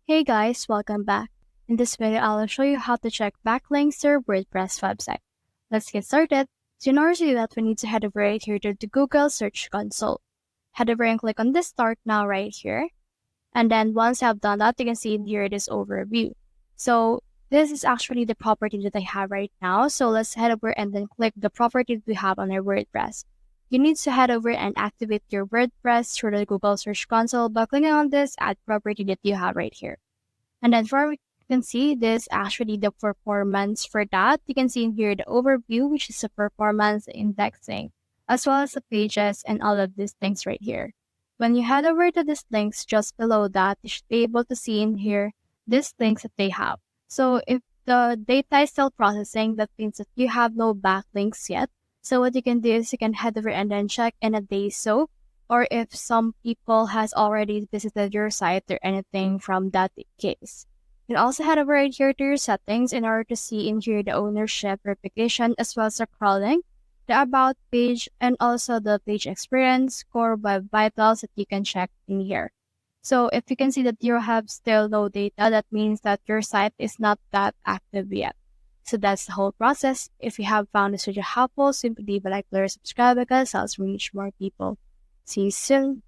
Hey guys, welcome back. In this video, I'll show you how to check backlinks to your WordPress website. Let's get started. So in order to do that, we need to head over right here to the Google Search Console. Head over and click on this Start Now right here. And then once you have done that, you can see here this overview. So this is actually the property that I have right now. So let's head over and then click the property that we have on our WordPress. You need to head over and activate your WordPress through the Google Search Console by clicking on this add property that you have right here. And then for we can see this actually the performance for that. You can see in here the overview, which is the performance indexing, as well as the pages and all of these things right here. When you head over to these links just below that, you should be able to see in here these links that they have. So if the data is still processing, that means that you have no backlinks yet. So what you can do is you can head over and then check in a day so, or if some people has already visited your site or anything from that case. You can also head over right here to your settings in order to see in here the ownership, replication, as well as the crawling, the about page, and also the page experience, core web vitals that you can check in here. So if you can see that you have still no data, that means that your site is not that active yet. So that's the whole process. If you have found this video helpful, simply leave a like or subscribe because it helps reach more people. See you soon.